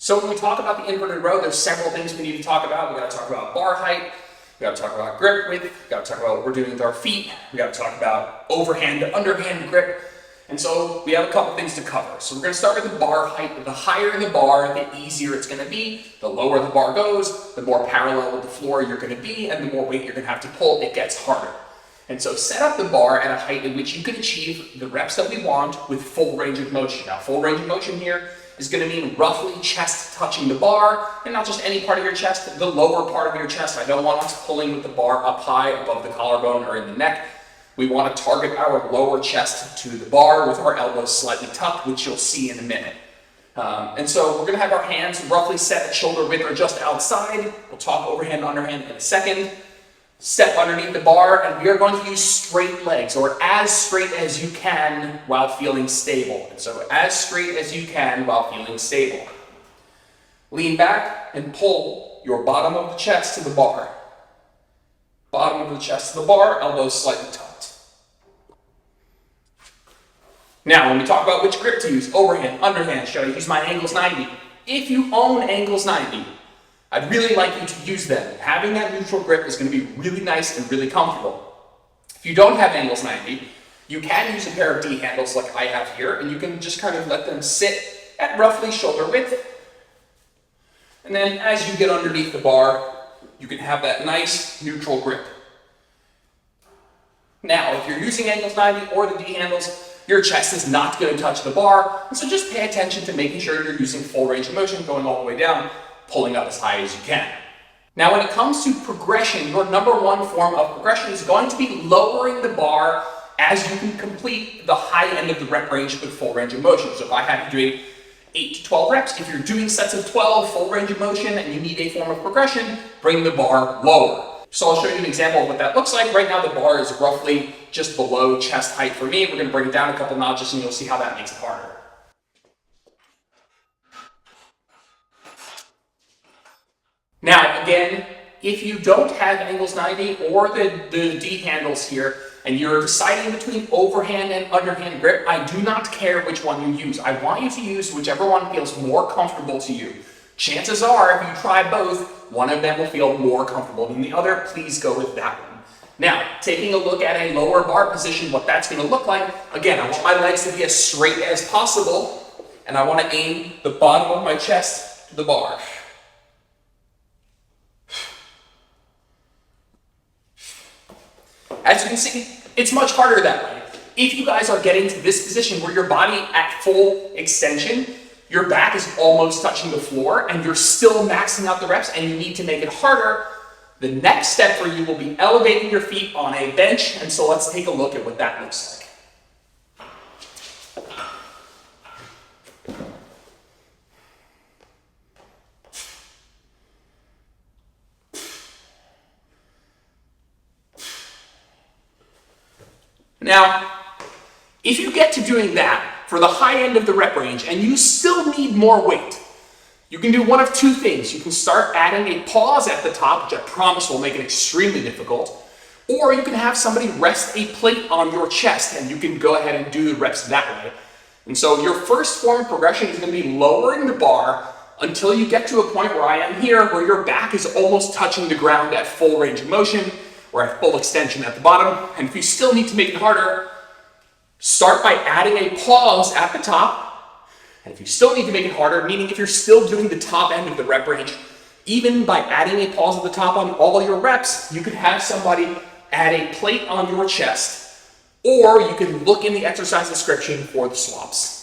So when we talk about the inverted row, there's several things we need to talk about. We got to talk about bar height. We got to talk about grip width. We got to talk about what we're doing with our feet. We got to talk about overhand to underhand grip. And so we have a couple things to cover. So we're going to start with the bar height. The higher the bar, the easier it's going to be. The lower the bar goes, the more parallel with the floor you're going to be, and the more weight you're going to have to pull, it gets harder. And so set up the bar at a height in which you can achieve the reps that we want with full range of motion. Now, full range of motion here is going to mean roughly chest touching the bar, and not just any part of your chest, the lower part of your chest. I don't want us pulling with the bar up high above the collarbone or in the neck. We want to target our lower chest to the bar with our elbows slightly tucked, which you'll see in a minute. And so we're going to have our hands roughly set at shoulder width or just outside. We'll talk overhand, underhand in a second. Step underneath the bar, and we are going to use straight legs, or as straight as you can while feeling stable. And so as straight as you can while feeling stable. Lean back and pull your bottom of the chest to the bar. Bottom of the chest to the bar, elbows slightly tucked. Now, when we talk about which grip to use, overhand, underhand, should I use my Angles 90? If you own Angles 90, I'd really like you to use them. Having that neutral grip is going to be really nice and really comfortable. If you don't have Angles 90, you can use a pair of D handles like I have here, and you can just kind of let them sit at roughly shoulder width. And then as you get underneath the bar, you can have that nice neutral grip. Now, if you're using Angles 90 or the D handles, your chest is not going to touch the bar, and so just pay attention to making sure you're using full range of motion, going all the way down, pulling up as high as you can. Now, when it comes to progression, your number one form of progression is going to be lowering the bar as you can complete the high end of the rep range with full range of motion. So if I have you doing 8 to 12 reps, if you're doing sets of 12, full range of motion, and you need a form of progression, bring the bar lower. So I'll show you an example of what that looks like. Right now the bar is roughly just below chest height for me. We're going to bring it down a couple notches and you'll see how that makes it harder. Now again, if you don't have Angles 90 or the D handles here, and you're deciding between overhand and underhand grip, I do not care which one you use. I want you to use whichever one feels more comfortable to you. Chances are, if you try both, one of them will feel more comfortable than the other. Please go with that one. Now, taking a look at a lower bar position, what that's going to look like, again, I want my legs to be as straight as possible, and I want to aim the bottom of my chest to the bar. As you can see, it's much harder that way. If you guys are getting to this position where your body at full extension, your back is almost touching the floor, and you're still maxing out the reps, and you need to make it harder, the next step for you will be elevating your feet on a bench, and so let's take a look at what that looks like. Now, if you get to doing that for the high end of the rep range and you still need more weight, you can do one of two things. You can start adding a pause at the top, which I promise will make it extremely difficult, or you can have somebody rest a plate on your chest and you can go ahead and do the reps that way. And so your first form of progression is going to be lowering the bar until you get to a point where I am here, where your back is almost touching the ground at full range of motion, or at full extension at the bottom. And if you still need to make it harder, start by adding a pause at the top. And if you still need to make it harder, meaning if you're still doing the top end of the rep range, even by adding a pause at the top on all your reps, you could have somebody add a plate on your chest, or you can look in the exercise description for the swaps.